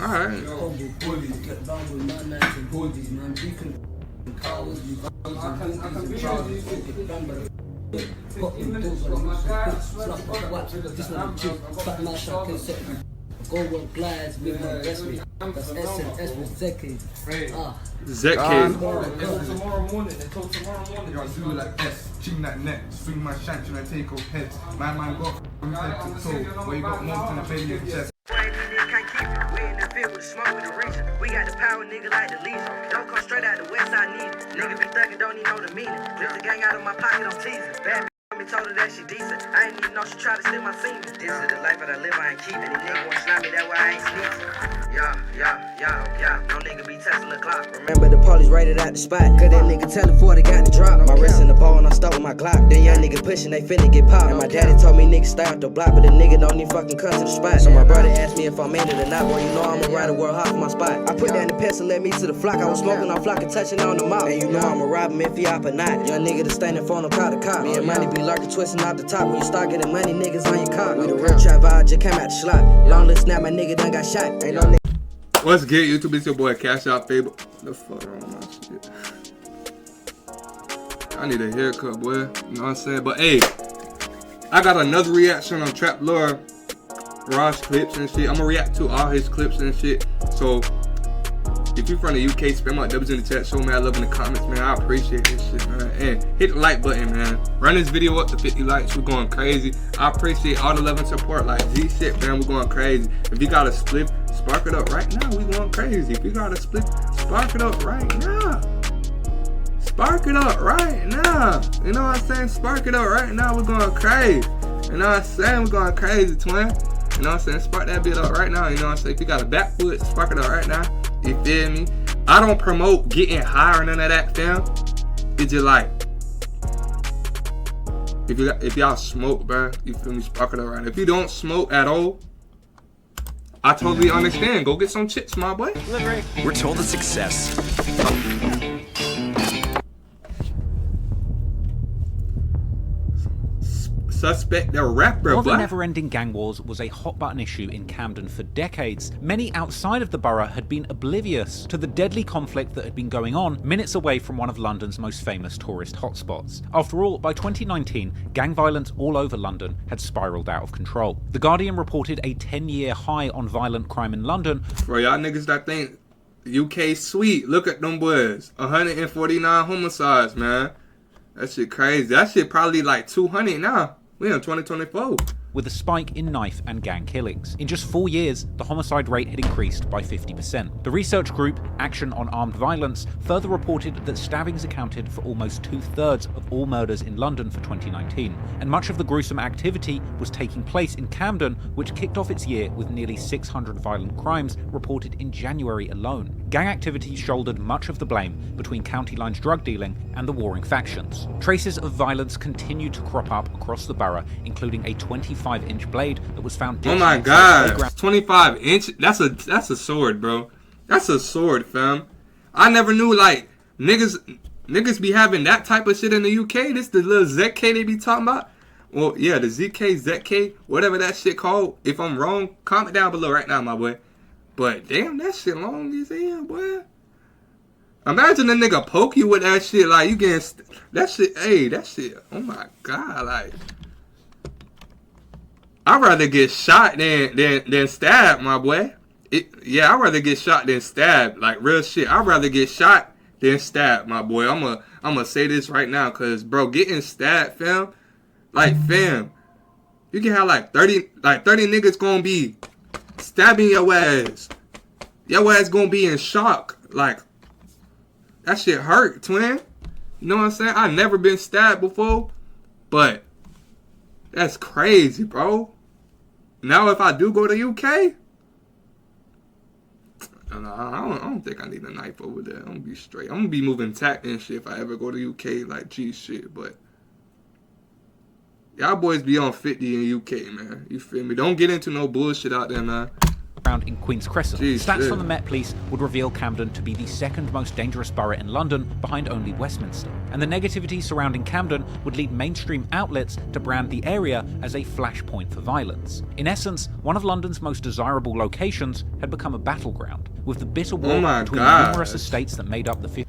Alright. Tomorrow morning, y'all do like S, ching that neck, swing my shank, and I take off heads. My man got from head to toe, where you got more than a belly and chest. Can't keep it. We in the field with the smoke with the reason. We got the power, nigga, like the leason. Don't come straight out the west, I need it. Nigga be thuggin', don't even know the meaning. Lift the gang out of my pocket, I'm teasing. Bad me told her that she decent. I ain't even know she tried to steal my semen. This is the life that I live, I ain't keeping it. Nigga won't slap me, that's why I ain't sneezing. Yeah. No nigga be testing the clock. Remember the police raided out the spot. Cause that nigga tellin' 40 got the drop. My wrist in the ball and I'm stuck with my Glock. Then young nigga pushing, they finna get popped. And my daddy told me niggas stay out the block, but the nigga don't even fucking come to the spot. So my brother asked me if I'm in it or not. Boy, you know I'ma ride a world hard for my spot. I put down the pencil, led me to the flock. I was smoking on flock and touching on the mouth. And you know I'ma rob him if he op or not. Young nigga to stand in front of call the cop. Me and money be lurking, twisting out the top. When you start getting money, niggas on your cock. We the real trap vibe, just came out the slot. Long list snap, my nigga done got shot. Ain't no nigga. What's good, YouTube? It's your boy CashOutFabo. The fuck wrong with my shit? I need a haircut, boy. You know what I'm saying? But hey, I got another reaction on Trap Lord Raj clips and shit. I'm gonna react to all his clips and shit. So if you from the UK, spam my W's in the chat. Show me I love in the comments, man. I appreciate this shit, man. And hit the like button, man. Run this video up to 50 likes. We're going crazy. I appreciate all the love and support. Like G shit, man. We're going crazy. If you got a split, spark it up right now. We going crazy. If you got a split, spark it up right now. Spark it up right now. You know what I'm saying? Spark it up right now. We're going crazy. You know what I'm saying? We're going crazy, twin. You know what I'm saying? Spark that bit up right now. You know what I'm saying? If you got a back foot, spark it up right now. You feel me? I don't promote getting high or none of that, fam. It's just like, if y'all smoke, bro, you feel me? Spark it up right now. If you don't smoke at all, I totally understand. Go get some chips, my boy. We're told that success. Suspect the rapper. While the never-ending gang wars was a hot-button issue in Camden for decades, many outside of the borough had been oblivious to the deadly conflict that had been going on minutes away from one of London's most famous tourist hotspots. After all, by 2019, gang violence all over London had spiraled out of control. The Guardian reported a 10-year high on violent crime in London. Bro, y'all niggas that think UK sweet, look at them boys. 149 homicides, man. That shit crazy. That shit probably like 200 now. We in 2024. With a spike in knife and gang killings. In just 4 years, the homicide rate had increased by 50%. The research group Action on Armed Violence further reported that stabbings accounted for almost 2/3 of all murders in London for 2019, and much of the gruesome activity was taking place in Camden, which kicked off its year with nearly 600 violent crimes reported in January alone. Gang activity shouldered much of the blame between County Line's drug dealing and the warring factions. Traces of violence continued to crop up across the borough, including a 25-inch blade that was found. Oh my god, 25-inch? That's a sword, bro. That's a sword, fam. I never knew like niggas be having that type of shit in the UK. This the little ZK they be talking about. Well, yeah, the ZK, whatever that shit called. If I'm wrong, comment down below right now, my boy. But damn, that shit long as hell, boy. Imagine a nigga poke you with that shit, like you getting that shit. Hey, that shit. Oh my god, like I'd rather get shot than stabbed, my boy. Yeah, I'd rather get shot than stabbed. Like real shit. I'd rather get shot than stabbed, my boy. I'ma say this right now, cause bro, getting stabbed, fam. Like fam, you can have like 30 niggas gonna be stabbing your ass. Your ass gonna be in shock. Like that shit hurt, twin. You know what I'm saying? I never been stabbed before, but that's crazy, bro. Now if I do go to UK, I don't think I need a knife over there. I'm gonna be straight. I'm gonna be moving tack and shit if I ever go to UK, like G shit. But y'all boys be on 50 in UK, man. You feel me? Don't get into no bullshit out there, man. found in Queen's Crescent. Jeez, Stats yeah. from the Met Police would reveal Camden to be the second most dangerous borough in London, behind only Westminster. And the negativity surrounding Camden would lead mainstream outlets to brand the area as a flashpoint for violence. In essence, one of London's most desirable locations had become a battleground, with the bitter war between the numerous estates that made up the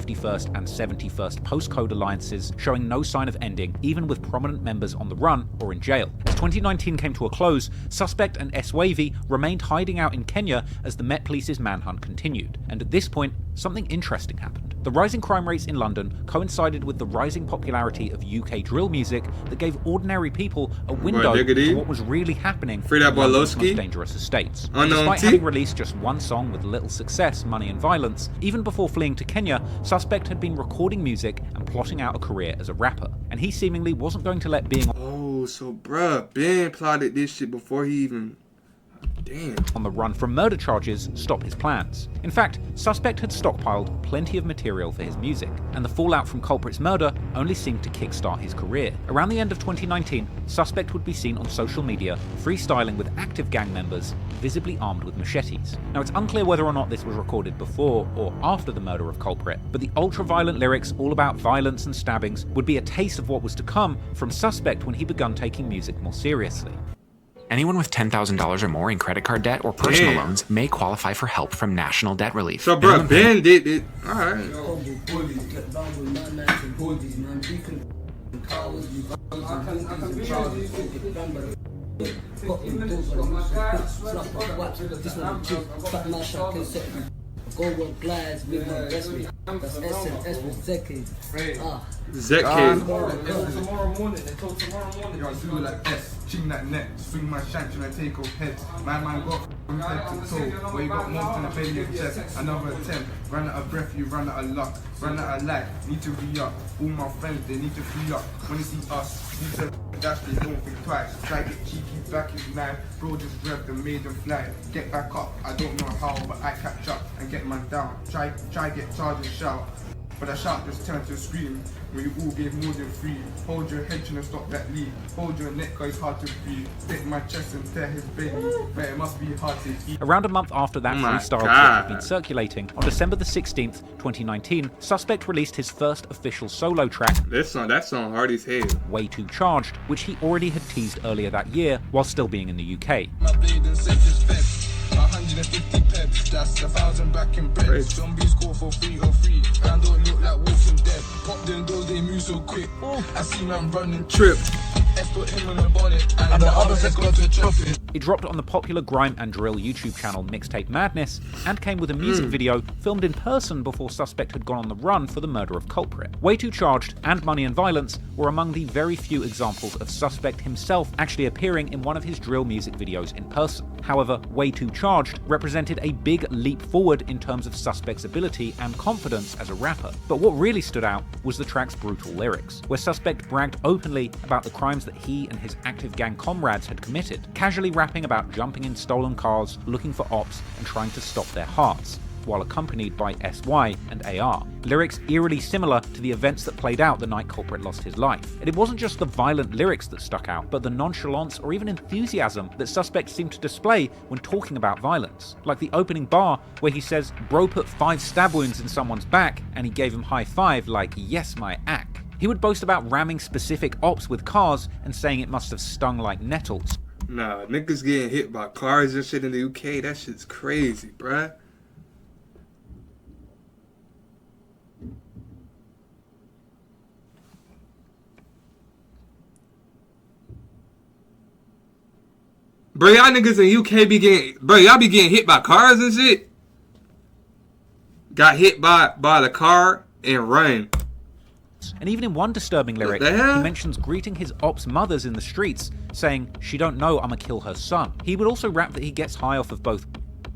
51st and 71st postcode alliances showing no sign of ending, even with prominent members on the run or in jail. As 2019 came to a close, Suspect and S-Wavy remained hiding out in Kenya as the Met Police's manhunt continued. And at this point, something interesting happened. The rising crime rates in London coincided with the rising popularity of UK drill music that gave ordinary people a window to what was really happening in London's most dangerous estates. Despite having released just one song with little success, Money and Violence, even before fleeing to Kenya, Suspect had been recording music and plotting out a career as a rapper. And he seemingly wasn't going to let being so bruh, Ben plotted this shit before he even... Damn. On the run from murder charges stop his plans. In fact, Suspect had stockpiled plenty of material for his music, and the fallout from Culprit's murder only seemed to kickstart his career. Around the end of 2019, Suspect would be seen on social media freestyling with active gang members, visibly armed with machetes. Now, it's unclear whether or not this was recorded before or after the murder of Culprit, but the ultra-violent lyrics all about violence and stabbings would be a taste of what was to come from Suspect when he begun taking music more seriously. Anyone with $10,000 or more in credit card debt or personal loans may qualify for help from National Debt Relief. So, bro, Ben did it. Alright. Tomorrow morning, until tomorrow morning, I'll do it like this. Ching that neck, swing my shank and I take off heads. My man got from head to toe, where you got most in the belly and chest. Another attempt, run out of breath, you run out of luck, run out of life, need to re up. All my friends, they need to free up. When they see us, need to dash, they don't think twice. Try get cheeky, back is knife, bro just revved and made them fly. Get back up, I don't know how, but I catch up and get man down. Try get charged and shout. But a shout just turned to a scream. When you all gave more than free. Hold your head and stop that lead. Hold your neck cause it's hard to breathe. Hit my chest and tear his belly. But it must be hard to eat. Around a month after that freestyle clip had been circulating, on December the 16th, 2019, Suspect released his first official solo track, That song hard as hell. Way Too Charged, which he already had teased earlier that year while still being in the UK. My blade and set is fed. 150 peps, that's 1,000 back in bread. Zombies call for free or free. Man don't look like Walking Dead. Pop them doors, they move so quick. I see man running Trip. F put him on a bonnet, and the others has got to chop it. It dropped on the popular grime and drill YouTube channel Mixtape Madness, and came with a music video filmed in person before Suspect had gone on the run for the murder of Culprit. Way Too Charged and Money and Violence were among the very few examples of Suspect himself actually appearing in one of his drill music videos in person. However, Way Too Charged represented a big leap forward in terms of Suspect's ability and confidence as a rapper. But what really stood out was the track's brutal lyrics, where Suspect bragged openly about the crimes that he and his active gang comrades had committed, casually rapping about jumping in stolen cars, looking for ops, and trying to stop their hearts, while accompanied by SY and AR. Lyrics eerily similar to the events that played out the night Culprit lost his life. And it wasn't just the violent lyrics that stuck out, but the nonchalance or even enthusiasm that Suspect seemed to display when talking about violence. Like the opening bar where he says, "Bro put 5 stab wounds in someone's back," and he gave him high five like, "Yes, my ack." He would boast about ramming specific ops with cars and saying it must have stung like nettles. Nah, niggas getting hit by cars and shit in the UK, that shit's crazy, bruh. Bro, y'all niggas in UK be getting, y'all be getting hit by cars and shit? Got hit by the car and run. And even in one disturbing lyric, he mentions greeting his ops mothers in the streets, saying, "She don't know I'ma kill her son." He would also rap that he gets high off of both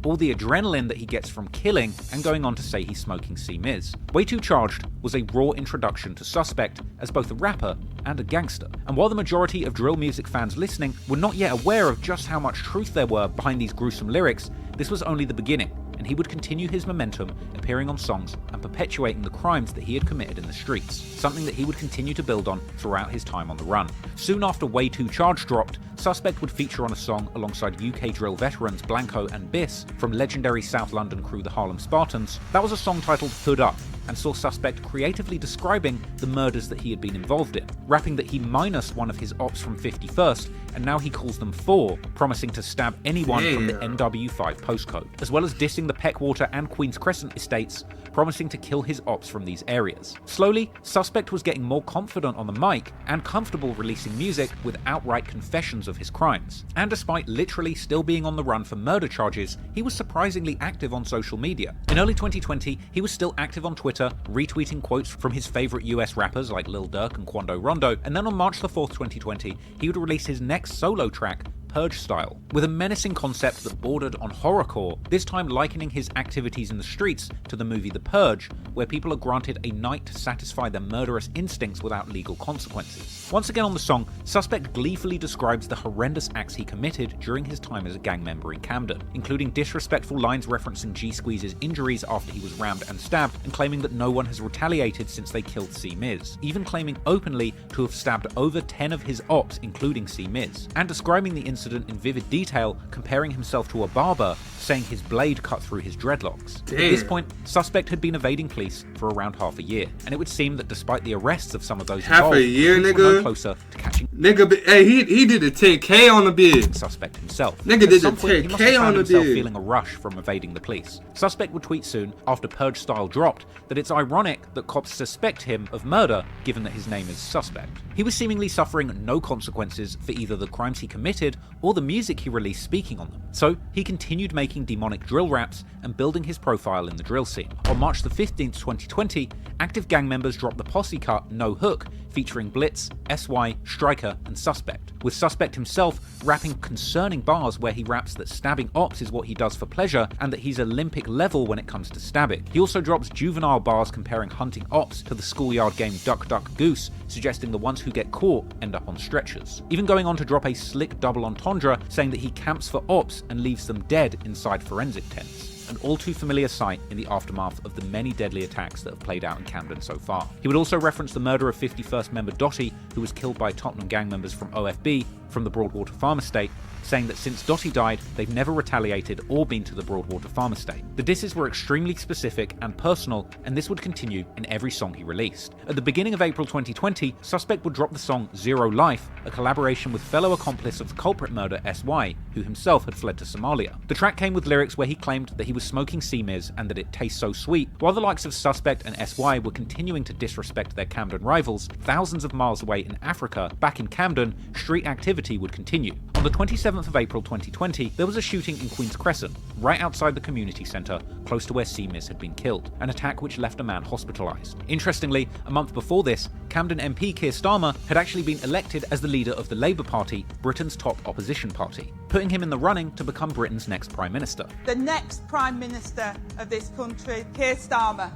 all the adrenaline that he gets from killing, and going on to say he's smoking C-Miz. Way Too Charged was a raw introduction to Suspect as both a rapper and a gangster. And while the majority of drill music fans listening were not yet aware of just how much truth there were behind these gruesome lyrics, this was only the beginning. and he would continue his momentum, appearing on songs and perpetuating the crimes that he had committed in the streets, something that he would continue to build on throughout his time on the run. Soon after Way 2 Charge dropped, Suspect would feature on a song alongside UK drill veterans Blanco and Biss from legendary South London crew the Harlem Spartans. That was a song titled Hood Up, and saw Suspect creatively describing the murders that he had been involved in, rapping that he minused one of his ops from 51st, and now he calls them 4, promising to stab anyone from the NW5 postcode, as well as dissing the Peckwater and Queen's Crescent estates, promising to kill his ops from these areas. Slowly, Suspect was getting more confident on the mic and comfortable releasing music with outright confessions of his crimes. And despite literally still being on the run for murder charges, he was surprisingly active on social media. In early 2020, he was still active on Twitter, retweeting quotes from his favourite US rappers like Lil Durk and Quando Rondo, and then on March the 4th, 2020, he would release his next solo track, Purge Style, with a menacing concept that bordered on horrorcore, this time likening his activities in the streets to the movie The Purge, where people are granted a night to satisfy their murderous instincts without legal consequences. Once again on the song, Suspect gleefully describes the horrendous acts he committed during his time as a gang member in Camden, including disrespectful lines referencing G-Squeeze's injuries after he was rammed and stabbed, and claiming that no one has retaliated since they killed C-Miz, even claiming openly to have stabbed over 10 of his ops, including C-Miz, and describing the incident in vivid detail, comparing himself to a barber, saying his blade cut through his dreadlocks. Damn. At this point, Suspect had been evading police for around half a year, and it would seem that despite the arrests of some of those half involved, a year, nigga, were no closer to catching hey, he did a 10K on the bid. Suspect himself. Nigga did a 10K he must have on found the himself bid. feeling a rush from evading the police. Suspect would tweet soon, after Purge Style dropped, that it's ironic that cops suspect him of murder, given that his name is Suspect. He was seemingly suffering no consequences for either the crimes he committed or the music he released speaking on them. So he continued making demonic drill raps and building his profile in the drill scene. On March the 15th, 2020, active gang members dropped the posse cut No Hook, featuring Blitz, SY, Striker, and Suspect, with Suspect himself rapping concerning bars where he raps that stabbing ops is what he does for pleasure and that he's Olympic level when it comes to stabbing. He also drops juvenile bars comparing hunting ops to the schoolyard game Duck Duck Goose, suggesting the ones who get caught end up on stretchers. Even going on to drop a slick double entendre saying that he camps for ops and leaves them dead inside forensic tents. An all too familiar sight in the aftermath of the many deadly attacks that have played out in Camden so far. He would also reference the murder of 51st member Dottie, who was killed by Tottenham gang members from OFB from the Broadwater Farm Estate, saying that since Dottie died, they've never retaliated or been to the Broadwater Farm Estate. The disses were extremely specific and personal, and this would continue in every song he released. At the beginning of April 2020, Suspect would drop the song Zero Life, a collaboration with fellow accomplice of the culprit murder SY, who himself had fled to Somalia. The track came with lyrics where he claimed that he was smoking C-Miz and that it tastes so sweet, while the likes of Suspect and SY were continuing to disrespect their Camden rivals. Thousands of miles away in Africa, back in Camden, street activity would continue. On the 27th of April 2020, there was a shooting in Queen's Crescent, right outside the community centre, close to where C-Miz had been killed, an attack which left a man hospitalised. Interestingly, a month before this, Camden MP Keir Starmer had actually been elected as the leader of the Labour Party, Britain's top opposition party, putting him in the running to become Britain's next Prime Minister. The next Prime Minister of this country, Keir Starmer.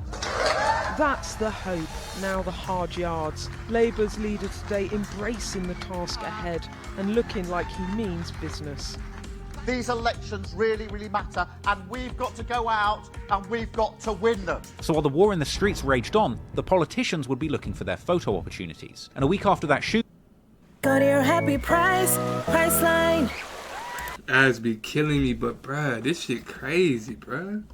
That's the hope, now the hard yards. Labour's leader today embracing the task ahead and looking like he means business. These elections really, really matter, and we've got to go out and we've got to win them. So while the war in the streets raged on, the politicians would be looking for their photo opportunities. And a week after that shoot, go to your happy price, Priceline. Ads be killing me, but bruh, this shit crazy, bruh.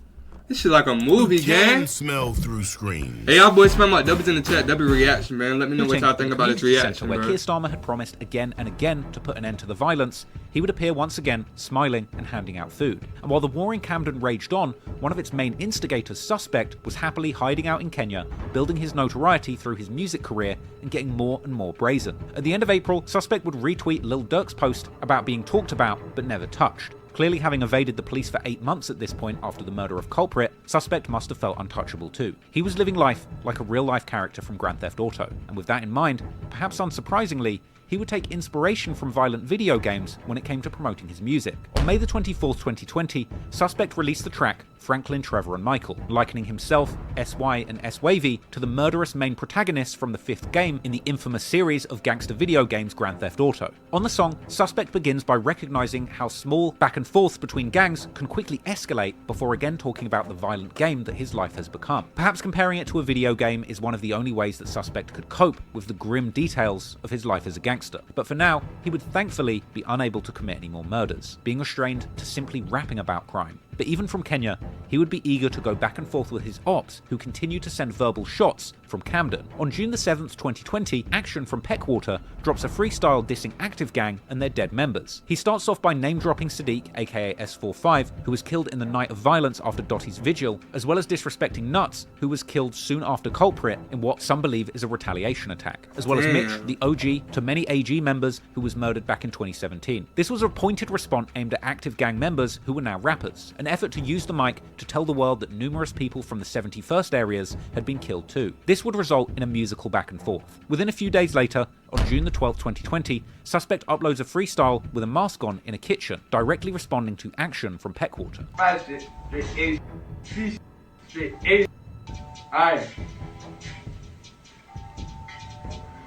This shit like a movie, gang. Smell through screens. Hey, y'all boys, spam like W's in the chat. W reaction, man. Let me know what y'all think about his reaction, where bro. Keir Starmer had promised again and again to put an end to the violence, he would appear once again, smiling and handing out food. And while the war in Camden raged on, one of its main instigators, Suspect, was happily hiding out in Kenya, building his notoriety through his music career and getting more and more brazen. At the end of April, Suspect would retweet Lil Durk's post about being talked about but never touched. Clearly having evaded the police for 8 months at this point after the murder of Culprit, Suspect must have felt untouchable too. He was living life like a real-life character from Grand Theft Auto, and with that in mind, perhaps unsurprisingly, he would take inspiration from violent video games when it came to promoting his music. On May the 24th, 2020, Suspect released the track Franklin, Trevor, and Michael, likening himself, SY, and S-Wavy to the murderous main protagonists from the 5th game in the infamous series of gangster video games Grand Theft Auto. On the song, Suspect begins by recognizing how small back and forth between gangs can quickly escalate before again talking about the violent game that his life has become. Perhaps comparing it to a video game is one of the only ways that Suspect could cope with the grim details of his life as a gangster. But for now, he would thankfully be unable to commit any more murders, being restrained to simply rapping about crime. But even from Kenya, he would be eager to go back and forth with his ops, who continue to send verbal shots from Camden. On June the 7th, 2020, Action from Peckwater drops a freestyle dissing Active Gang and their dead members. He starts off by name-dropping Sadiq, aka S45, who was killed in the night of violence after Dottie's vigil, as well as disrespecting Nuts, who was killed soon after Culprit in what some believe is a retaliation attack, as well as Mitch, the OG to many AG members who was murdered back in 2017. This was a pointed response aimed at Active Gang members who were now rappers, an effort to use the mic to tell the world that numerous people from the 71st areas had been killed too. This would result in a musical back and forth. Within a few days later, on June the 12th, 2020, Suspect uploads a freestyle with a mask on in a kitchen, directly responding to Action from Peckwater. Aye.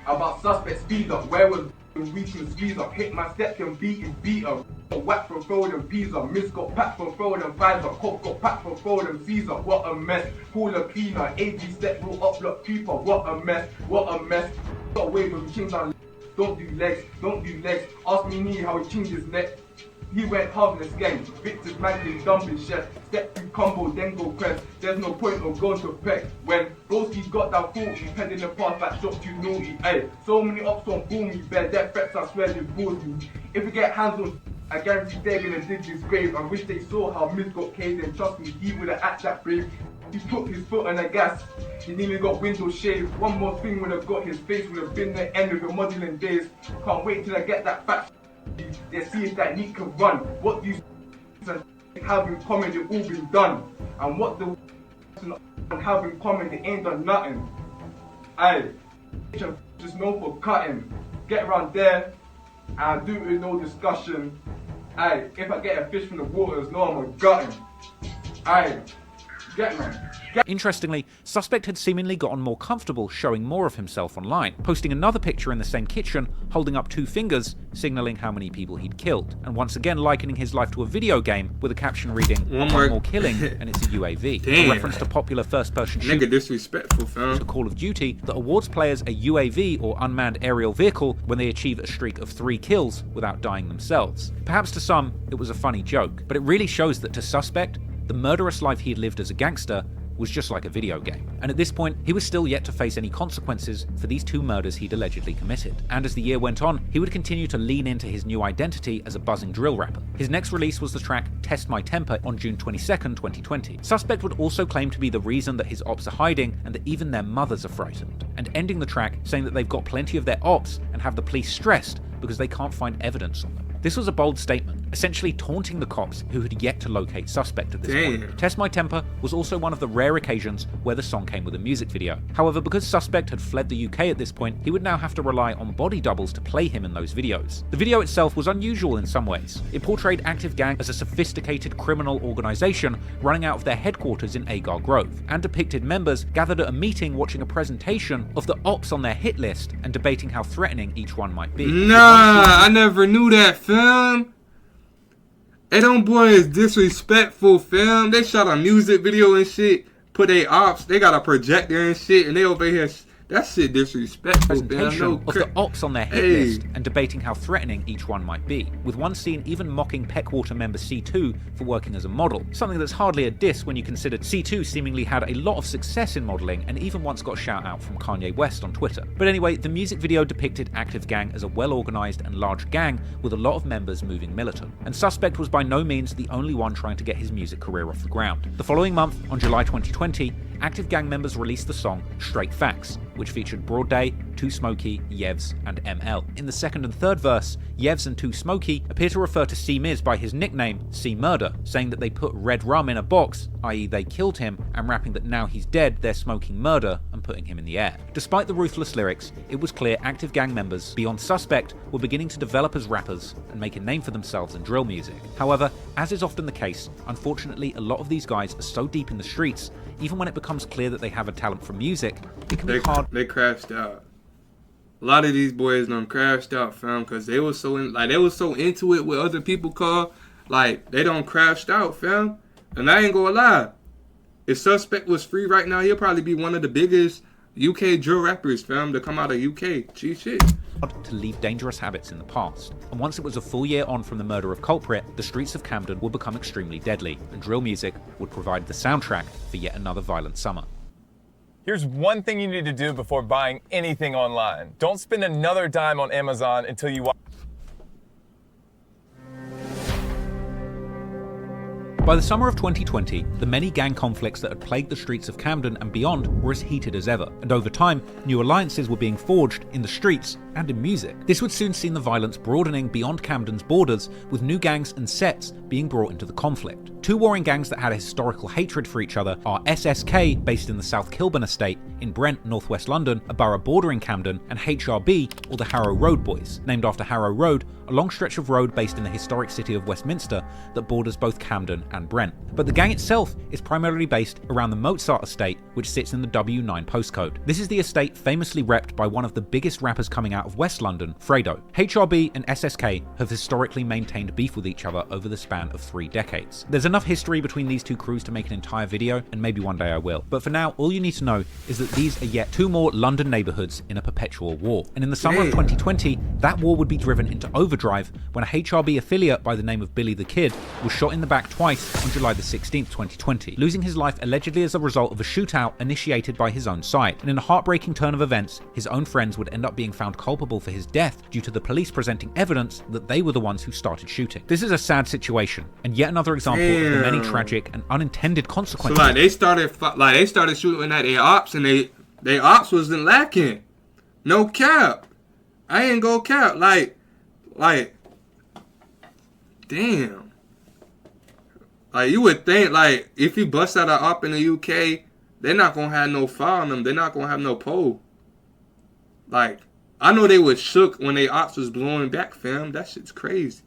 About Suspect speed up, where was weakness squeeze up, hit my step and beat up. Whack from throwing pizza, miss got packed from throwing visor, cop got packed from throwing Caesar. What a mess, call a cleaner, AG step roll up block creeper. What a mess, got away from chings on don't do legs, ask me knee how he changed his neck. He went harmless gang, Victor's magazine dumping chef, step through combo then go quest. There's no point of going to peck when Broski's got that 40, peddling the path that shot too naughty. Ay, so many ops on boom me, bad death threats I swear they bores me. If we get hands on, I guarantee they're gonna dig this grave. I wish they saw how Miz got caved and trust me, he would've act that brave. He put his foot on the gas, he nearly got window shaved. One more thing would've got his face, would've been the end of your modeling days. Can't wait till I get that fat. They see if that need can run. What do you have in common? They've all been done. And what the have in common? They ain't done nothing. Aye, just know for cutting. Get around there, and I do it with no discussion. Aye, if I get a fish from the waters, no, I'm a gutting. Aye, get man. Interestingly, Suspect had seemingly gotten more comfortable showing more of himself online, posting another picture in the same kitchen, holding up 2 fingers, signalling how many people he'd killed, and once again likening his life to a video game with a caption reading, "One more killing, and it's a UAV." Damn. A reference to popular first-person Nigga shooter disrespectful, fam. to Call of Duty that awards players a UAV or unmanned aerial vehicle when they achieve a streak of 3 kills without dying themselves. Perhaps to some, it was a funny joke, but it really shows that to Suspect, the murderous life he had lived as a gangster was just like a video game. And at this point, he was still yet to face any consequences for these 2 murders he'd allegedly committed. And as the year went on, he would continue to lean into his new identity as a buzzing drill rapper. His next release was the track Test My Temper on June 22nd, 2020. Suspect would also claim to be the reason that his ops are hiding and that even their mothers are frightened, and ending the track saying that they've got plenty of their ops and have the police stressed because they can't find evidence on them. This was a bold statement, essentially taunting the cops who had yet to locate Suspect at this point. Test My Temper was also one of the rare occasions where the song came with a music video. However, because Suspect had fled the UK at this point, he would now have to rely on body doubles to play him in those videos. The video itself was unusual in some ways. It portrayed Active Gang as a sophisticated criminal organisation running out of their headquarters in Agar Grove, and depicted members gathered at a meeting watching a presentation of the ops on their hit list and debating how threatening each one might be. Nah, I never knew that, fam. Hey, them boy is disrespectful, fam. They shot a music video and shit. Put they ops, they got a projector and shit, and they over here. That shit disrespectful, presentation of the ops on their hit list and debating how threatening each one might be, with one scene even mocking Peckwater member C2 for working as a model, something that's hardly a diss when you consider C2 seemingly had a lot of success in modelling and even once got a shout out from Kanye West on Twitter. But anyway, the music video depicted Active Gang as a well-organised and large gang with a lot of members moving militant, and Suspect was by no means the only one trying to get his music career off the ground. The following month, on July 2020, Active Gang members released the song Straight Facts, which featured Broadday, Too Smoky, Yevs, and ML. In the second and third verse, Yevs and Too Smoky appear to refer to C Miz by his nickname, C Murder, saying that they put red rum in a box, i.e. they killed him, and rapping that now he's dead, they're smoking murder and putting him in the air. Despite the ruthless lyrics, it was clear active gang members beyond Suspect were beginning to develop as rappers and make a name for themselves in drill music. However, as is often the case, unfortunately a lot of these guys are so deep in the streets, even when it becomes clear that they have a talent for music, it can be hard. They crashed out. A lot of these boys done crashed out, fam, because they was so into it with other people call, like they done crashed out, fam. And I ain't gonna lie, if Suspect was free right now, he'll probably be one of the biggest UK drill rappers, fam, to come out of UK. Gee shit. To leave dangerous habits in the past. And once it was a full year on from the murder of Culprit, the streets of Camden would become extremely deadly, and drill music would provide the soundtrack for yet another violent summer. Here's one thing you need to do before buying anything online. Don't spend another dime on Amazon until you watch. By the summer of 2020, the many gang conflicts that had plagued the streets of Camden and beyond were as heated as ever, and over time, new alliances were being forged in the streets and in music. This would soon see the violence broadening beyond Camden's borders, with new gangs and sets being brought into the conflict. Two warring gangs that had a historical hatred for each other are SSK, based in the South Kilburn estate in Brent, northwest London, a borough bordering Camden, and HRB, or the Harrow Road Boys, named after Harrow Road, a long stretch of road based in the historic city of Westminster that borders both Camden and Brent. But the gang itself is primarily based around the Mozart estate, which sits in the W9 postcode. This is the estate famously repped by one of the biggest rappers coming out of West London, Fredo. HRB and SSK have historically maintained beef with each other over the span of 3 decades. There's enough history between these two crews to make an entire video, and maybe one day I will. But for now, all you need to know is that these are yet 2 more London neighbourhoods in a perpetual war. And in the summer of 2020, that war would be driven into overdrive when a HRB affiliate by the name of Billy the Kid was shot in the back twice on July the 16th, 2020, losing his life allegedly as a result of a shootout initiated by his own side. And in a heartbreaking turn of events, his own friends would end up being found culpable for his death due to the police presenting evidence that they were the ones who started shooting. This is a sad situation, and yet another example of the many tragic and unintended consequences. So they started shooting at their ops, and they ops wasn't lacking. No cap. I ain't go cap. Like, damn. Like, you would think, like, if you bust out an op in the UK, they're not gonna have no file on them. They're not gonna have no pole. Like, I know they was shook when they ops was blowing back, fam. That shit's crazy.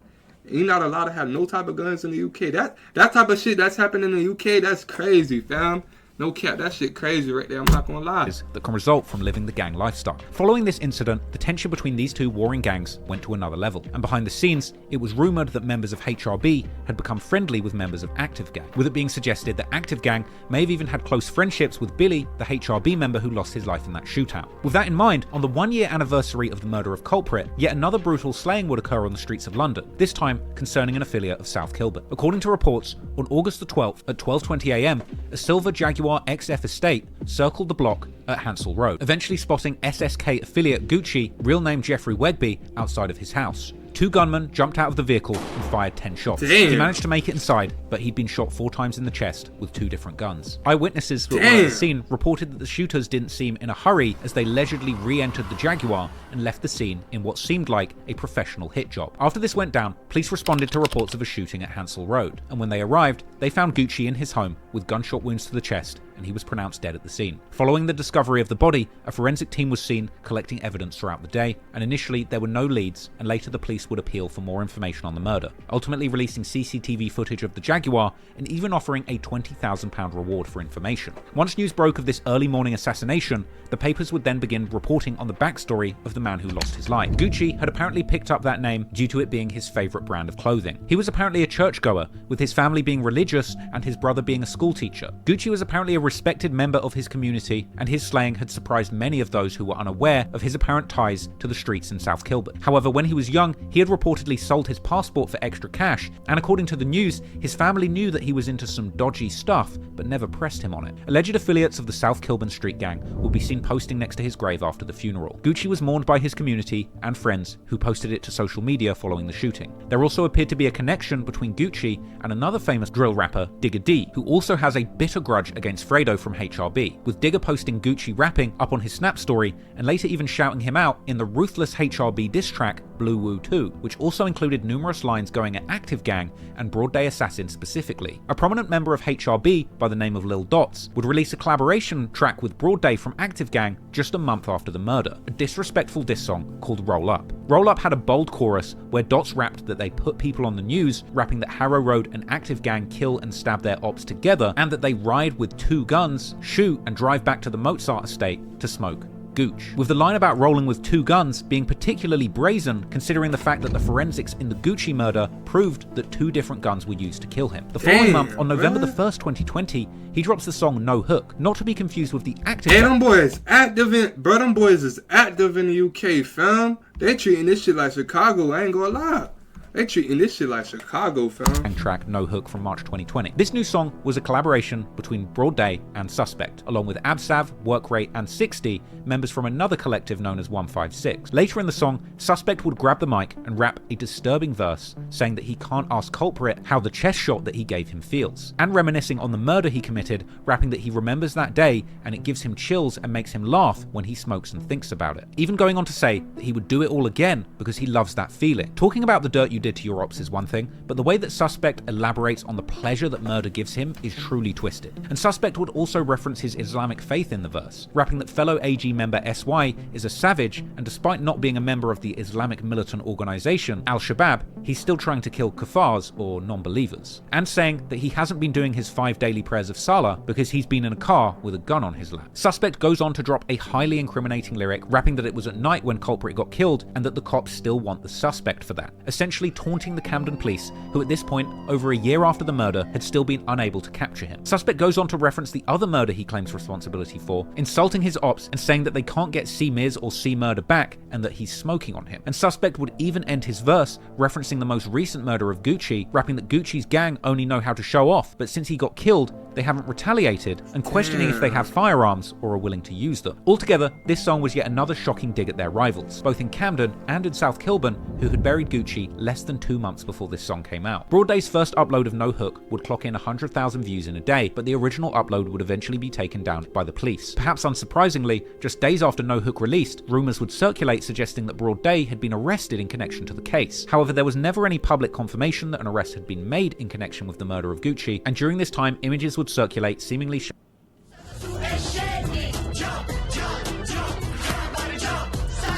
You're not allowed to have no type of guns in the UK. That type of shit that's happening in the UK, that's crazy, fam. No cap, that shit crazy right there, I'm not gonna lie. That can result from living the gang lifestyle. Following this incident, the tension between these two warring gangs went to another level, and behind the scenes, it was rumoured that members of HRB had become friendly with members of Active Gang, with it being suggested that Active Gang may have even had close friendships with Billy, the HRB member who lost his life in that shootout. With that in mind, on the 1-year anniversary of the murder of Culprit, yet another brutal slaying would occur on the streets of London, this time concerning an affiliate of South Kilburn. According to reports, on August the 12th at 12:20 AM, a silver Jaguar XF estate circled the block at Hansel Road, eventually spotting SSK affiliate Gxng, real name Jeffrey Wegby, outside of his house. 2 gunmen jumped out of the vehicle and fired 10 shots. Damn. He managed to make it inside, but he'd been shot 4 times in the chest with 2 different guns. Eyewitnesses who were at the scene reported that the shooters didn't seem in a hurry as they leisurely re-entered the Jaguar and left the scene in what seemed like a professional hit job. After this went down, police responded to reports of a shooting at Hansel Road, and when they arrived, they found Gxng in his home with gunshot wounds to the chest, and he was pronounced dead at the scene. Following the discovery of the body, a forensic team was seen collecting evidence throughout the day, and initially there were no leads, and later the police would appeal for more information on the murder, ultimately releasing CCTV footage of the Jaguar and even offering a £20,000 reward for information. Once news broke of this early morning assassination, the papers would then begin reporting on the backstory of the man who lost his life. Gxng had apparently picked up that name due to it being his favourite brand of clothing. He was apparently a churchgoer, with his family being religious and his brother being a schoolteacher. Gxng was apparently a respected member of his community, and his slaying had surprised many of those who were unaware of his apparent ties to the streets in South Kilburn. However, when he was young, he had reportedly sold his passport for extra cash, and according to the news, his family knew that he was into some dodgy stuff, but never pressed him on it. Alleged affiliates of the South Kilburn street gang will be seen posting next to his grave after the funeral. Gxng was mourned by his community and friends, who posted it to social media following the shooting. There also appeared to be a connection between Gxng and another famous drill rapper, Digger D, who also also has a bitter grudge against Fredo from HRB, with Digger posting Gucci rapping up on his Snap story and later even shouting him out in the ruthless HRB diss track Blue Woo 2, which also included numerous lines going at Active Gang and Broadday Assassin specifically. A prominent member of HRB by the name of Lil Dots would release a collaboration track with Broadday from Active Gang just a month after the murder, a disrespectful diss song called Roll Up. Roll Up had a bold chorus where Dots rapped that they put people on the news, rapping that Harrow Road and Active Gang kill and stab their ops together, and that they ride with 2 guns, shoot, and drive back to the Mozart estate to smoke Gooch, with the line about rolling with 2 guns being particularly brazen considering the fact that the forensics in the Gucci murder proved that 2 different guns were used to kill him. The following month, on November the 1st, 2020, he drops the song No Hook, not to be confused with the Active Hey, them boys active them boys is active in the UK, fam. They treating this shit like Chicago, I ain't gonna lie. They treating this shit like Chicago, fam. Track No Hook from March 2020. This new song was a collaboration between Broadday and Suspect, along with Absav, Workrate, and 60, members from another collective known as 156. Later in the song, Suspect would grab the mic and rap a disturbing verse, saying that he can't ask Culprit how the chest shot that he gave him feels, and reminiscing on the murder he committed, rapping that he remembers that day and it gives him chills and makes him laugh when he smokes and thinks about it. Even going on to say that he would do it all again because he loves that feeling. Talking about the dirt you did to your ops is one thing, but the way that Suspect elaborates on the pleasure that murder gives him is truly twisted. And Suspect would also reference his Islamic faith in the verse, rapping that fellow AG member SY is a savage, and despite not being a member of the Islamic militant organization Al-Shabaab, he's still trying to kill kuffars or non-believers, and saying that he hasn't been doing his 5 daily prayers of Salah because he's been in a car with a gun on his lap. Suspect goes on to drop a highly incriminating lyric, rapping that it was at night when Culprit got killed and that the cops still want the suspect for that, essentially taunting the Camden police, who at this point, over a year after the murder, had still been unable to capture him. Suspect goes on to reference the other murder he claims responsibility for, insulting his ops and saying that they can't get C Miz or C Murder back and that he's smoking on him. And Suspect would even end his verse referencing the most recent murder of Gucci, rapping that Gucci's gang only know how to show off, but since he got killed, they haven't retaliated, and questioning if they have firearms or are willing to use them. Altogether, this song was yet another shocking dig at their rivals, both in Camden and in South Kilburn, who had buried Gucci less than 2 months before this song came out. Broadday's first upload of No Hook would clock in 100,000 views in a day, but the original upload would eventually be taken down by the police. Perhaps unsurprisingly, just days after No Hook released, rumours would circulate suggesting that Broadday had been arrested in connection to the case. However, there was never any public confirmation that an arrest had been made in connection with the murder of Gucci, and during this time, images would circulate seemingly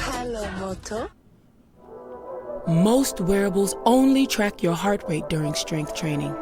Hello, Moto. Most wearables only track your heart rate during strength training,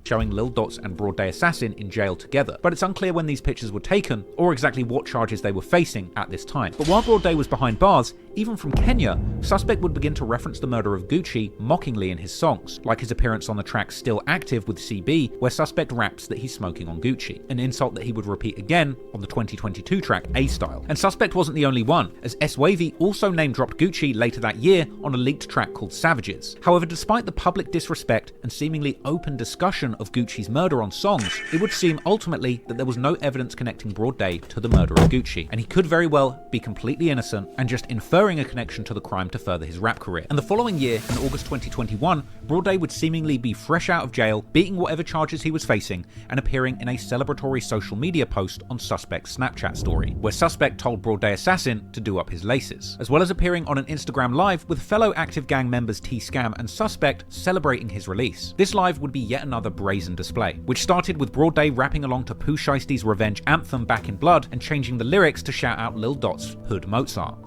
showing Lil Dots and Broadday Assassin in jail together, but it's unclear when these pictures were taken or exactly what charges they were facing at this time. But while Broadday was behind bars, even from Kenya, Suspect would begin to reference the murder of Gucci mockingly in his songs, like his appearance on the track Still Active with CB, where Suspect raps that he's smoking on Gucci, an insult that he would repeat again on the 2022 track A-Style. And Suspect wasn't the only one, as S-Wavy also name-dropped Gucci later that year on a leaked track called Savages. However, despite the public disrespect and seemingly open discussion of Gucci's murder on songs, it would seem ultimately that there was no evidence connecting Broadday to the murder of Gucci, and he could very well be completely innocent and just inferring a connection to the crime to further his rap career. And the following year, in August 2021, Broadday would seemingly be fresh out of jail, beating whatever charges he was facing, and appearing in a celebratory social media post on Suspect's Snapchat story, where Suspect told Broadday Assassin to do up his laces, as well as appearing on an Instagram live with fellow Active Gang members T-Scam and Suspect celebrating his release. This live would be yet another brazen display, which started with Broadday rapping along to Pooh Shiesty's revenge anthem Back in Blood and changing the lyrics to shout out Lil Dot's Hood Mozart.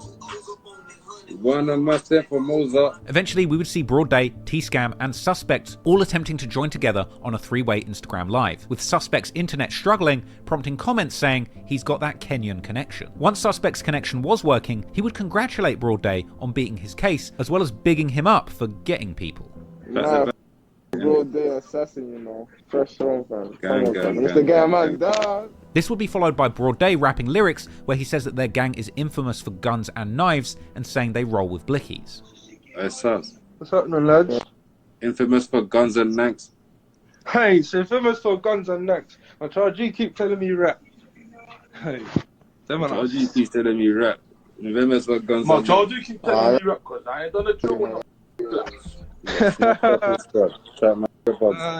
Eventually, we would see Broadday, T-Scam, and Suspect all attempting to join together on a 3-way Instagram live, with Suspect's internet struggling, prompting comments saying he's got that Kenyan connection. Once Suspect's connection was working, he would congratulate Broadday on beating his case, as well as bigging him up for getting people. Broadday Assassin, you know. Fresh song, fam. Mr. Gang, dog. This would be followed by Broadday rapping lyrics where he says that their gang is infamous for guns and knives and saying they roll with blickies. Hey, Sus. What's happening, lads? Infamous for guns and necks. Hey, it's infamous for guns and necks. My Charles G keep telling me rap. Hey. Charles G keeps telling me rap. Infamous for guns and necks. My Charles G keep telling me rap because I ain't done a drill when I'm black.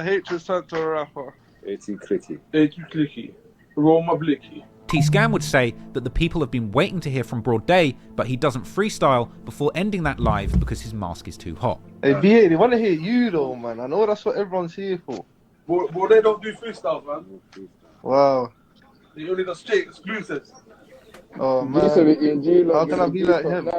Hatred sent to a rapper. too clicky. Too clicky. Roll my blicky. T-Scam would say that the people have been waiting to hear from Broadday, but he doesn't freestyle before ending that live because his mask is too hot. Hey, BA, they want to hear you though, man. I know that's what everyone's here for. But they don't do freestyles, man. Wow. They only got straight exclusives. Oh, man. How can I be like him?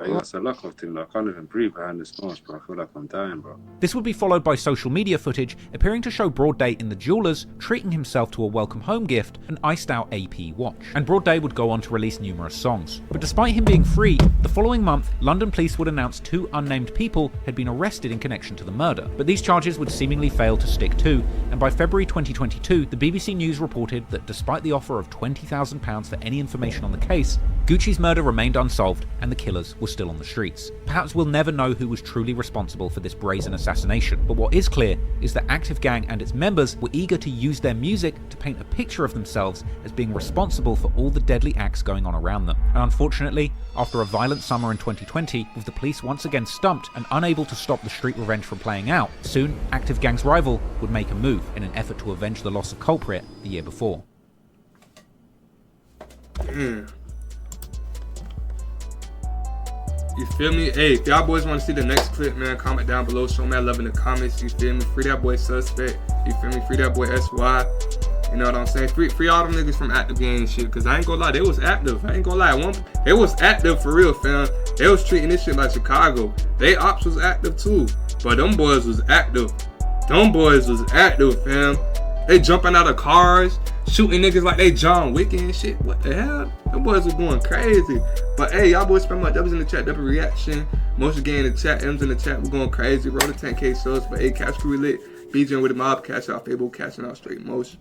Hey, that's a luck of thing. Like, I can't even breathe behind this mask, bro. I feel like I'm dying, bro. This would be followed by social media footage appearing to show Broadday in the jewellers treating himself to a welcome home gift, an iced out AP watch. And Broadday would go on to release numerous songs. But despite him being free, the following month, London police would announce 2 unnamed people had been arrested in connection to the murder. But these charges would seemingly fail to stick too, and by February 2022, the BBC News reported that despite the offer of £20,000 for any information on the case, Gucci's murder remained unsolved and the killers were still on the streets. Perhaps we'll never know who was truly responsible for this brazen assassination, but what is clear is that Gxng and its members were eager to use their music to paint a picture of themselves as being responsible for all the deadly acts going on around them. And unfortunately, after a violent summer in 2020, with the police once again stumped and unable to stop the street revenge from playing out, soon Gxng's rival would make a move in an effort to avenge the loss of culprit the year before. You feel me? Hey, if y'all boys want to see the next clip, man, comment down below. Show me love in the comments. You feel me? Free that boy Suspect. You feel me? Free that boy SY. You know what I'm saying? Free all them niggas from active gang and shit. Cause I ain't gonna lie, they was active. I ain't gonna lie. They was active for real, fam. They was treating this shit like Chicago. They ops was active too. But them boys was active. Them boys was active, fam. They jumping out of cars, shooting niggas like they John Wick and shit. What the hell? Them boys was going crazy. But hey, y'all boys spend my W's in the chat, double reaction. Motion gang in the chat, M's in the chat. We're going crazy. Roll the 10K subs. But hey, Cash Crew lit. BJ with the mob, CashOutFabo, cashing out straight motion.